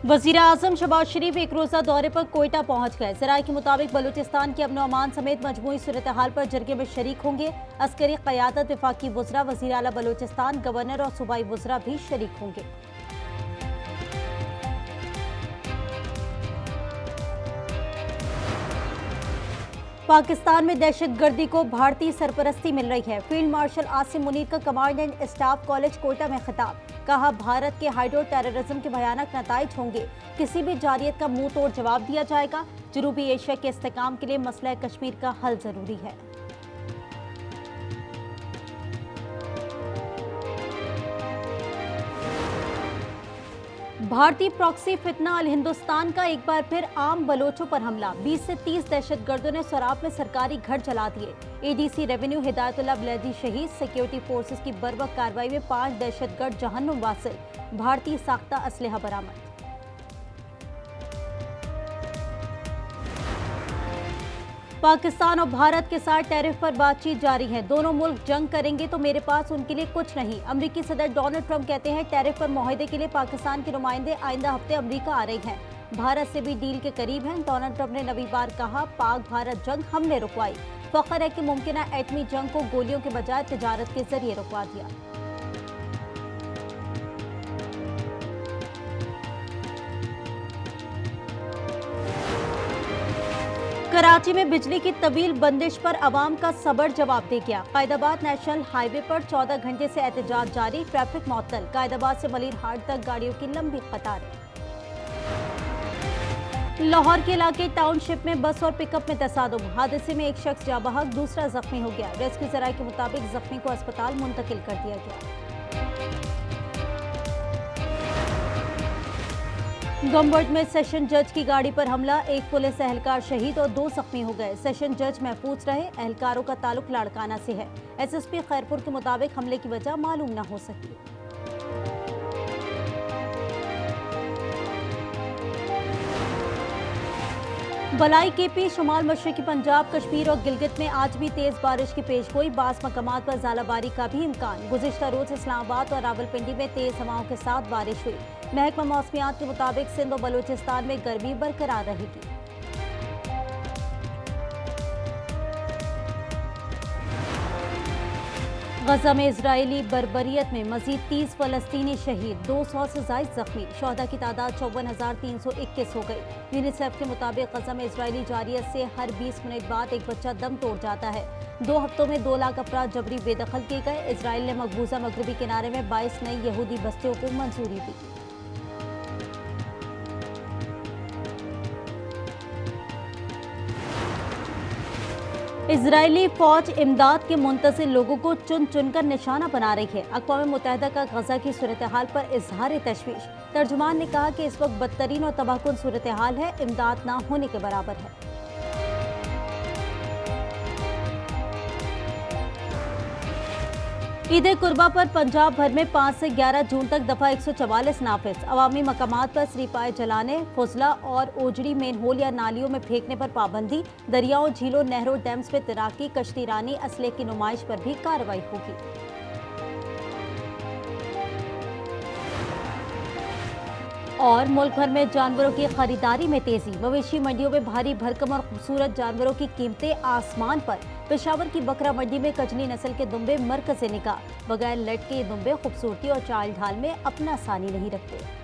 वजीर आजम शहबाज शरीफ एक रोजा दौरे पर कोयटा पहुंच गए। जराये के मुताबिक बलूचिस्तान के अमन अमान समेत मजमूई सूरत हाल पर जरगे में शरीक होंगे। अस्करी क़यादत, वफाकी वज़रा, वज़ीर आला बलूचिस्तान, गवर्नर और सूबाई वज़रा भी शरीक होंगे। पाकिस्तान में दहशतगर्दी को भारतीय सरपरस्ती मिल रही है। फील्ड मार्शल आसिम मुनीर का command and staff college Quetta में खिताब। कहा, भारत के हाइड्रो टेररिज्म के भयानक नताइज होंगे। किसी भी जारियत का मुंह तोड़ जवाब दिया जाएगा। जनूबी एशिया के इस्तेकाम के लिए मसला कश्मीर का हल जरूरी है। भारतीय प्रॉक्सी फितना अल हिंदुस्तान का एक बार फिर आम बलोचों पर हमला। 20 से 30 दहशतगर्दों ने सराब में सरकारी घर जला दिए। एडीसी रेवेन्यू हिदायतुल्लाह बलैदी शहीद। सिक्योरिटी फोर्सेस की बर्वक्त कार्रवाई में 5 दहशतगर्द जहन्नुम वासिल। भारतीय साख्ता असलहा बरामद। पाकिस्तान और भारत के साथ टैरिफ पर बातचीत जारी है। दोनों मुल्क जंग करेंगे तो मेरे पास उनके लिए कुछ नहीं। अमेरिकी सदर डोनाल्ड ट्रंप कहते हैं, टैरिफ पर मुआहदे के लिए पाकिस्तान के नुमाइंदे आइंदा हफ्ते अमेरिका आ रहे हैं। भारत से भी डील के करीब हैं। डोनाल्ड ट्रंप ने नवी बार कहा, पाक भारत जंग हमने रुकवाई। फख्र है कि मुमकिन एटमी जंग को गोलियों के बजाय तिजारत के जरिए रुकवा दिया। कराची में बिजली की तवील बंदिश पर अवाम का सबर जवाब दे गया। कायदाबाद नेशनल हाईवे पर 14 घंटे से एहतजाज जारी। ट्रैफिक मुअत्तल। कायदाबाद से मलिर हाट तक गाड़ियों की लंबी कतारें। लाहौर के इलाके टाउनशिप में बस और पिकअप में तसादुम। हादसे में एक शख्स जाँ बहक, दूसरा जख्मी हो गया। रेस्क्यू जराये के मुताबिक जख्मी को अस्पताल मुंतकिल कर दिया गया। गम्बर्ट में सेशन जज की गाड़ी पर हमला। एक पुलिस एहलकार शहीद और 2 जख्मी हो गए। सेशन जज महफूज रहे। एहलकारों का ताल्लुक लाड़काना से है। एसएसपी खैरपुर के मुताबिक हमले की वजह मालूम न हो सकी। बलाई केपी, शुमाल मशरकी पंजाब, कश्मीर और गिलगित में आज भी तेज बारिश की पेशगोई। बास मकामात पर ज़ालाबारी का भी इम्कान। गुज़िश्ता रोज इस्लामाबाद और रावलपिंडी में तेज हवाओं के साथ बारिश हुई। महकमा मौसमियात के मुताबिक सिंध और बलूचिस्तान में गर्मी बरकरार रहेगी। गजा में इजरायली बर्बरियत में मजीद 30 फलस्तीनी शहीद, 200 से जायद जख्मी। शोहदा की तादाद 54,321 हो गई। यूनिसेफ के मुताबिक गजा में इजरायली जारियत से हर 20 मिनट बाद एक बच्चा दम तोड़ जाता है। 2 हफ्तों में 2 लाख अफराद जबरी बेदखल किए गए। इजरायल ने मकबूजा मगरबी किनारे में 22 नई यहूदी बस्तियों को मंजूरी दी। इजरायली फौज इमदाद के मुंतज़िर लोगों को चुन चुनकर निशाना बना रही है। अक़वाम मुत्तहिदा का गजा की सूरत हाल पर इजहार तशवीश। तर्जुमान ने कहा कि इस वक्त बदतरीन और तबाहकुन सूरत हाल है। इमदाद ना होने के बराबर है। ईद कुर्बा पर पंजाब भर में 5 से 11 जून तक दफा 144 नाफिज। अवामी मकामात पर सरीपाए जलाने, फुजला और ओजड़ी मेन होल या नालियों में फेंकने पर पाबंदी। दरियाओं, झीलों, नहरों, डैम्स में तैराकी, कश्ती रानी, असले की नुमाइश पर भी कार्रवाई होगी। और मुल्क भर में जानवरों की खरीदारी में तेजी। मवेशी मंडियों में भारी भरकम और खूबसूरत जानवरों की कीमतें आसमान पर। पेशावर की बकरा मंडी में कजनी नस्ल के दुम्बे मरकज़ से निकाह। बगैर लट के ये दुम्बे खूबसूरती और चाल ढाल में अपना सानी नहीं रखते।